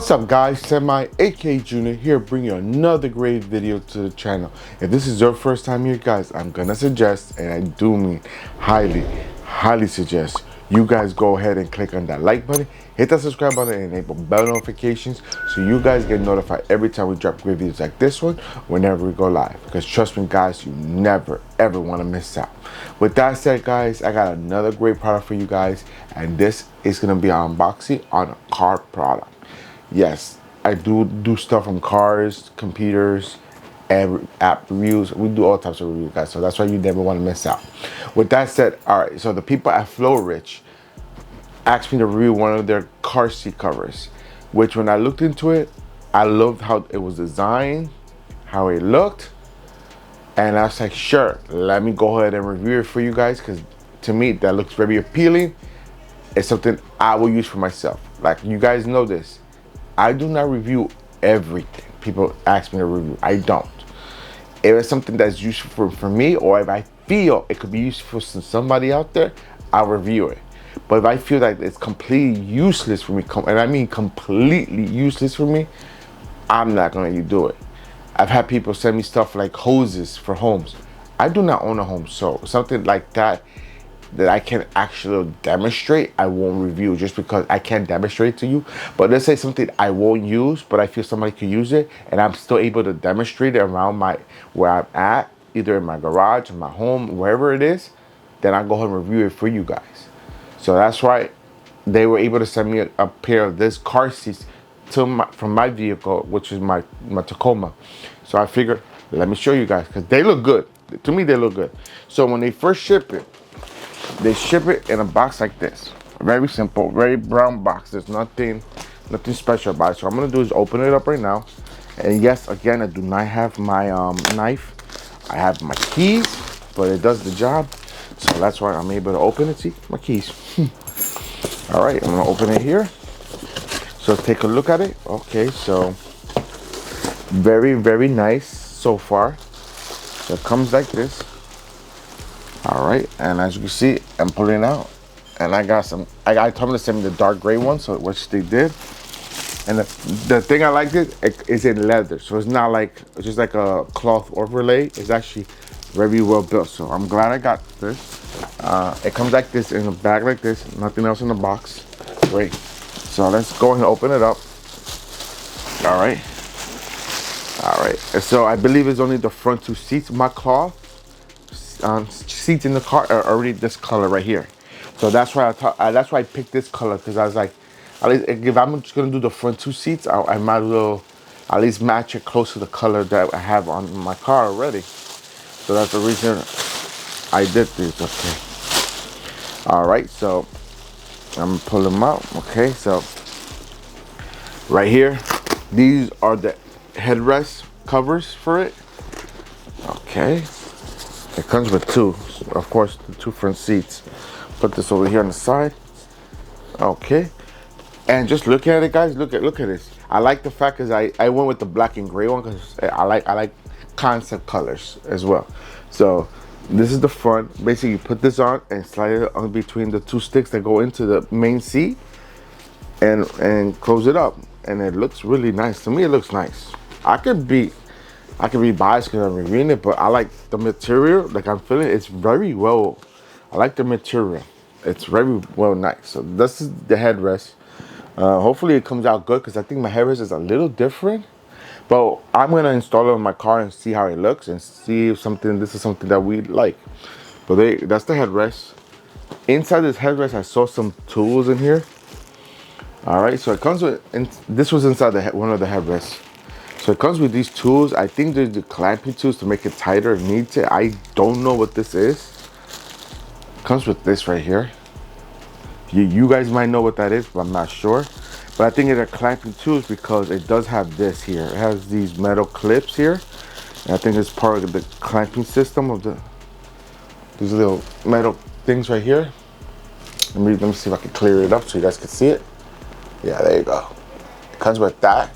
What's up guys, Semi aka Junior here, bringing you another great video to the channel. If this is your first time here guys, I'm gonna suggest, and I do mean highly suggest, you guys go ahead and click on that like button, hit that subscribe button, and enable bell notifications so you guys get notified every time we drop great videos like this one whenever we go live. Because trust me guys, you never ever want to miss out. With that said guys, I got another great product for you guys, and this is gonna be an unboxing on a car product. Yes, I do stuff from cars, computers, and app reviews. We do all types of reviews, guys, so that's why you never want to miss out. With that said, all right, so the people at Florich asked me to review one of their car seat covers, which when I looked into it, I loved how it was designed, how it looked, and I was like, sure, let me go ahead and review it for you guys, because to me, that looks very appealing. It's something I will use for myself. Like, you guys know this. I do not review everything people ask me to review. I don't. If it's something that's useful for me, or if I feel it could be useful to somebody out there, I'll review it. But if I feel that it's completely useless for me, and I mean completely useless for me, I'm not going to do it. I've had people send me stuff like hoses for homes. I do not own a home, so something like that I can actually demonstrate, I won't review, just because I can't demonstrate to you. But let's say something I won't use, but I feel somebody could use it, and I'm still able to demonstrate it around where I'm at, either in my garage, in my home, wherever it is, then I'll go ahead and review it for you guys. So that's why they were able to send me a pair of this car seats from my vehicle, which is my Tacoma. So I figured, let me show you guys, because they look good. To me, they look good. So when they first ship it, they ship it in a box like this. Very simple, very brown box. There's nothing special about it. So what I'm gonna do is open it up right now. And yes, again, I do not have my knife. I have my keys, but it does the job. So that's why I'm able to open it. See, my keys. All right, I'm gonna open it here. So take a look at it. Okay, so very nice so far. So it comes like this. All right, and as you can see, I'm pulling it out, and I got some. I told them to send me the dark gray one, so which they did. And the thing I liked it is in leather, so it's not like it's just like a cloth overlay. It's actually very well built. So I'm glad I got this. It comes like this in a bag like this. Nothing else in the box. Great. So let's go ahead and open it up. All right. And so I believe it's only the front two seats. My cloth seats in the car are already this color right here, so that's why I picked this color, because I was like, at least if I'm just gonna do the front two seats, I might as well at least match it close to the color that I have on my car already. So that's the reason I did this. Okay. All right, so I'm gonna pull them out. Okay, so right here, these are the headrest covers for it. Okay. It comes with two, of course, the two front seats. Put this over here on the side. Okay, and just look at it, guys. Look at this. I like the fact because I went with the black and gray one, because I like concept colors as well. So this is the front. Basically, you put this on and slide it on between the two sticks that go into the main seat, and close it up, and it looks really nice. To me, it looks nice. I could be biased because I'm reviewing it, but I like the material. Like, I'm feeling it's very well. I like the material. It's very well nice. So this is the headrest. Hopefully it comes out good, because I think my headrest is a little different. But I'm gonna install it on my car and see how it looks, and see if this is something that we like. But that's the headrest. Inside this headrest, I saw some tools in here. All right, so it comes with, and this was inside one of the headrests. So it comes with these tools. I think there's the clamping tools to make it tighter if needs it. I don't know what this is. It comes with this right here. You guys might know what that is, but I'm not sure. But I think it's a clamping tools, because it does have this here. It has these metal clips here. And I think it's part of the clamping system of these little metal things right here. Let me see if I can clear it up so you guys can see it. Yeah, there you go. It comes with that.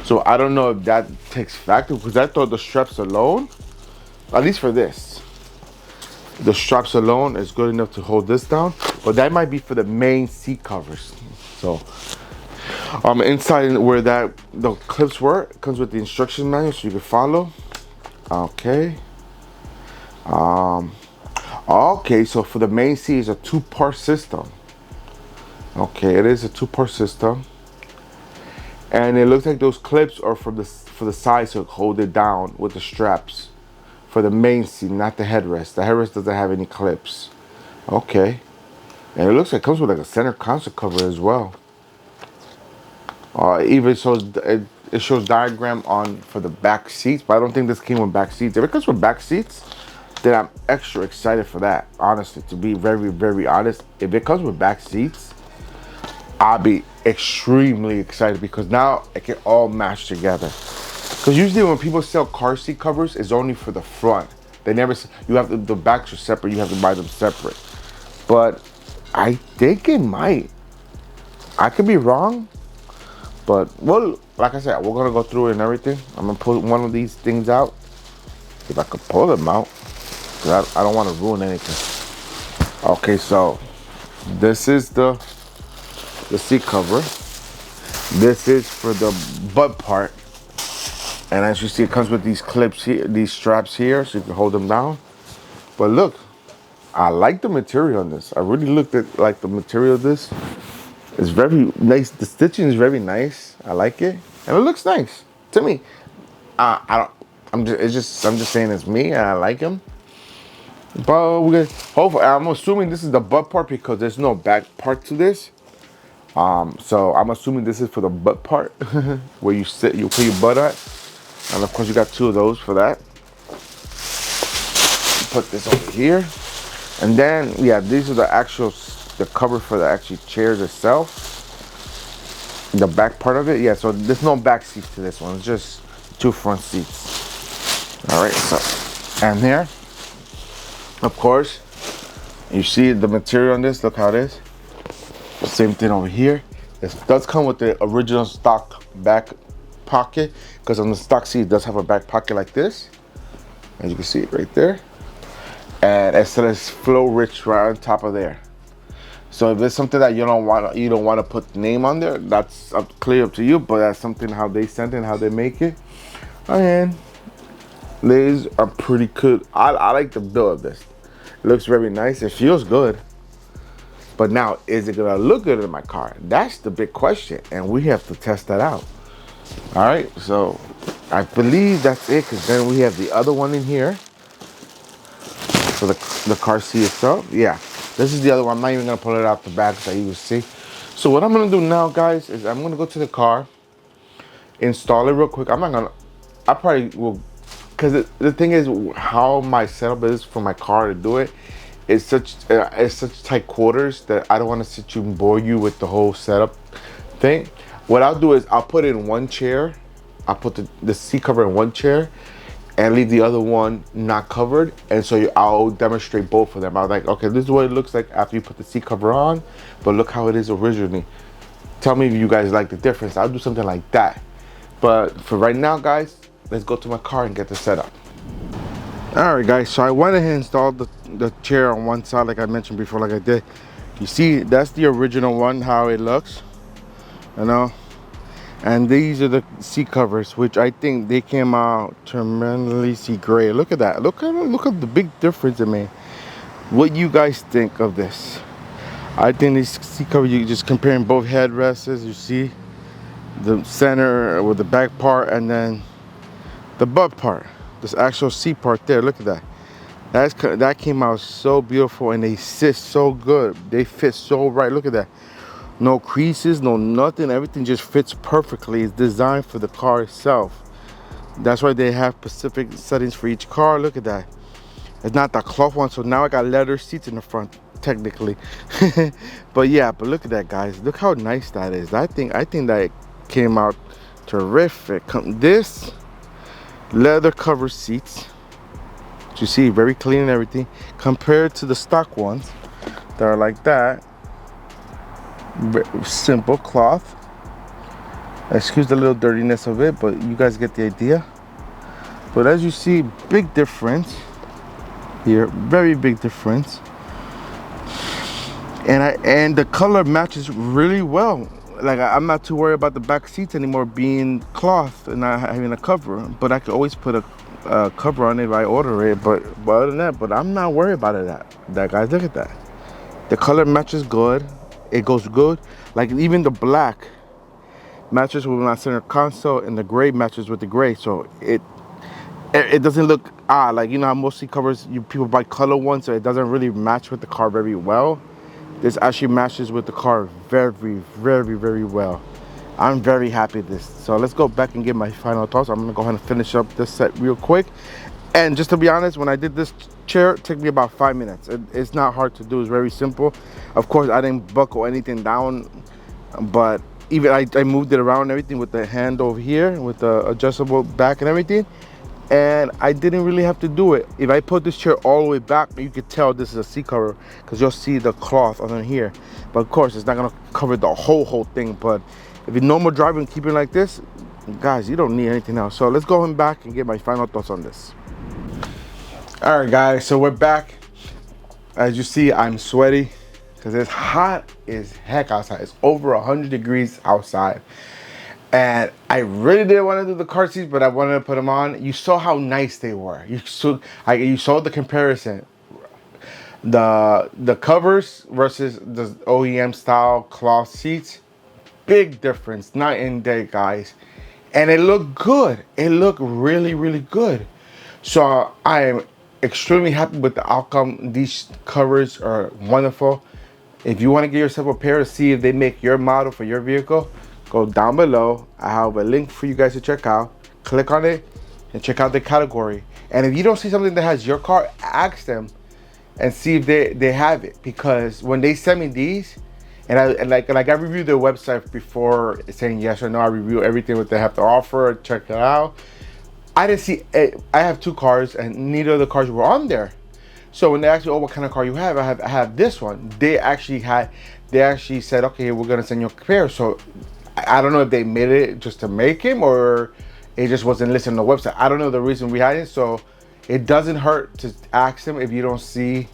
So I don't know if that takes factor, because I thought the straps alone, at least for this, the straps alone is good enough to hold this down, but that might be for the main seat covers. So Inside where the clips were, it comes with the instruction manual so you can follow. Okay. Okay, so for the main seat is a two-part system. Okay, it is a two-part system. And it looks like those clips are for the sides to hold it down with the straps. For the main seat, not the headrest. The headrest doesn't have any clips. Okay. And it looks like it comes with like a center console cover as well. Even shows it shows diagram on for the back seats, but I don't think this came with back seats. If it comes with back seats, then I'm extra excited for that. Honestly, to be very, very honest, if it comes with back seats, I'll be extremely excited because now it can all match together. Because usually when people sell car seat covers, it's only for the front. They never, you have the backs are separate. You have to buy them separate. But I think it might. I could be wrong. But, well, like I said, we're going to go through it and everything. I'm going to pull one of these things out. If I could pull them out. Because I don't want to ruin anything. Okay, so this is the seat cover. This is for the butt part. And as you see, it comes with these clips here, these straps here, so you can hold them down. But look, I like the material on this. I really looked at like the material of this. It's very nice. The stitching is very nice. I like it, and it looks nice to me. I don't. I'm just saying it's me, and I like him. But hopefully, I'm assuming this is the butt part because there's no back part to this. So I'm assuming this is for the butt part where you sit, you put your butt at, and of course you got two of those for that. Put this over here, and then yeah, these are the cover for the actual chairs itself. The back part of it, yeah. So there's no back seats to this one. It's just two front seats. All right. So, and here, of course, you see the material on this. Look how it is. Same thing over here. This does come with the original stock back pocket because on the stock seat it does have a back pocket like this, as you can see right there. And it says Florich right on top of there. So if it's something that you don't want to put the name on there, that's clear up to you. But that's something how they send it and how they make it. And these are pretty good. I like the build of this. It looks very nice. It feels good. But now, is it gonna look good in my car? That's the big question, and we have to test that out. All right. So I believe that's it. Because then we have the other one in here. So the car seat itself. Yeah. This is the other one. I'm not even gonna pull it out the back so you will see. So what I'm gonna do now, guys, is I'm gonna go to the car, install it real quick. I probably will, because the thing is how my setup is for my car to do it. It's such tight quarters that I don't want to sit you and bore you with the whole setup thing. What I'll do is I'll put it in one chair. I'll put the seat cover in one chair and leave the other one not covered, and so I'll demonstrate both of them. I was like, okay, this is what it looks like after you put the seat cover on, but look how it is originally. Tell me if you guys like the difference. I'll do something like that. But for right now, guys, let's go to my car and get the setup. All right, guys, so I went ahead and installed the chair on one side like I mentioned before, like I did. You see, that's the original one, how it looks, you know. And these are the seat covers, which I think they came out tremendously great. Look at that. Look at the big difference it made. What you guys think of this? I think these seat covers, you just comparing both headrests, you see the center with the back part and then the butt part. This actual seat part there. Look at that. That came out so beautiful, and they sit so good. They fit so right. Look at that. No creases, no nothing. Everything just fits perfectly. It's designed for the car itself. That's why they have specific settings for each car. Look at that. It's not the cloth one, so now I got leather seats in the front, technically. But yeah, but look at that, guys. Look how nice that is. I think that came out terrific. This leather cover seats, you see, very clean and everything, compared to the stock ones that are like that. Simple cloth. Excuse the little dirtiness of it, but you guys get the idea. But as you see, big difference here, very big difference. And the color matches really well. like I'm not too worried about the back seats anymore being cloth and not having a cover. But I could always put a cover on it if I order it. But other than that, but I'm not worried about it. That guys, look at that. The color matches good. It goes good. Like even the black matches with my center console, and the gray matches with the gray. So it doesn't look odd. Like, you know how mostly covers people buy color ones, so it doesn't really match with the car very well. This actually matches with the car very, very, very well. I'm very happy with this. So let's go back and get my final thoughts. I'm gonna go ahead and finish up this set real quick. And just to be honest, when I did this chair, it took me about 5 minutes. It's not hard to do, it's very simple. Of course, I didn't buckle anything down, but even I moved it around and everything with the hand over here, with the adjustable back and everything. And I didn't really have to do it. If I put this chair all the way back, you could tell this is a seat cover because you'll see the cloth on here. But of course, it's not gonna cover the whole thing. But if you're normal driving, keep it like this, guys, you don't need anything else. So let's go back and get my final thoughts on this. All right, guys, so we're back. As you see, I'm sweaty because it's hot as heck outside. It's over 100 degrees outside. And I really didn't want to do the car seats, but I wanted to put them on. You saw how nice they were. You saw the comparison. The covers versus the OEM style cloth seats. Big difference, night and day, guys. And it looked good. It looked really, really good. So I am extremely happy with the outcome. These covers are wonderful. If you want to get yourself a pair to see if they make your model for your vehicle, go down below. I have a link for you guys to check out. Click on it and check out the category. And if you don't see something that has your car, ask them and see if they have it. Because when they send me these, and I reviewed their website before saying yes or no. I review everything what they have to offer, check it out. I didn't see it. I have 2 cars and neither of the cars were on there. So when they asked me, oh, what kind of car you have? I have this one. They actually said, okay, we're gonna send you a pair. So I don't know if they made it just to make him or it just wasn't listed on the website. I don't know the reason behind it. So it doesn't hurt to ask them if you don't see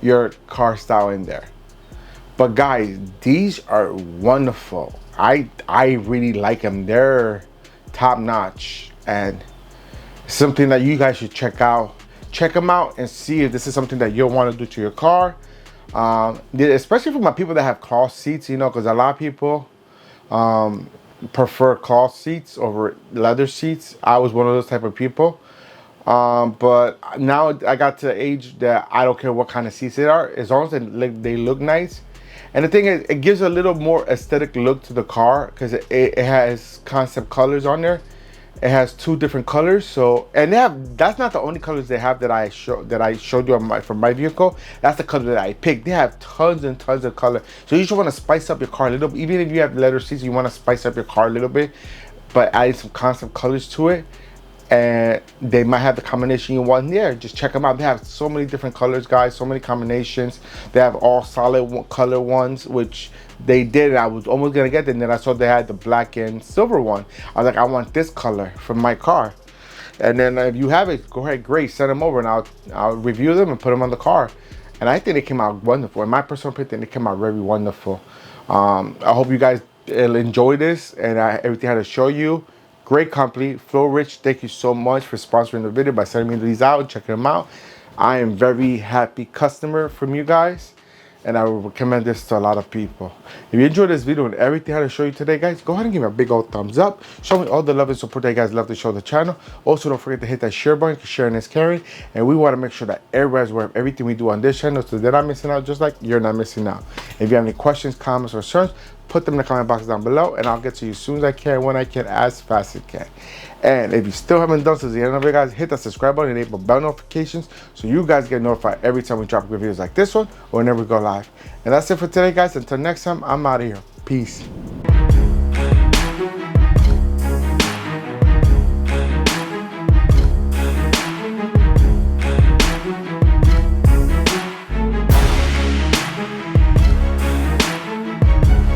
your car style in there. But guys, these are wonderful. I really like them. They're top notch and something that you guys should check out. Check them out and see if this is something that you'll want to do to your car. Especially for my people that have cloth seats, you know, because a lot of people prefer cloth seats over leather seats. I was one of those type of people. But now I got to the age that I don't care what kind of seats they are, as long as they look nice. And the thing is, it gives a little more aesthetic look to the car because it has concept colors on there. It has 2 different colors. So, and that's not the only colors they have that I showed you on from my vehicle. That's the color that I picked. They have tons and tons of color. So you just want to spice up your car a little bit. Even if you have leather seats, you want to spice up your car a little bit, but add some concept colors to it. And they might have the combination you want there. Just check them out. They have so many different colors, guys, so many combinations. They have all solid color ones, which they did. I was almost gonna get them, and then I saw they had the black and silver one. I was like, I want this color for my car. And then if you have it, go ahead, great, send them over and I'll review them and put them on the car. And I think they came out wonderful. In my personal opinion, they came out very wonderful. I hope you guys enjoy this and everything I had to show you. Great company, Florich. Thank you so much for sponsoring the video by sending me these out and checking them out. I am very happy customer from you guys, and I will recommend this to a lot of people. If you enjoyed this video and everything I had to show you today, guys, go ahead and give me a big old thumbs up. Show me all the love and support that you guys love to show the channel. Also, don't forget to hit that share button because sharing is caring, and we want to make sure that everybody's aware of everything we do on this channel so they're not missing out, just like you're not missing out. If you have any questions, comments, or concerns, put them in the comment box down below and I'll get to you as soon as I can, when I can, as fast as I can. And if you still haven't done so, the end of it, guys, hit that subscribe button and enable bell notifications so you guys get notified every time we drop videos like this one or whenever we go live. And that's it for today, guys. Until next time, I'm out of here. Peace.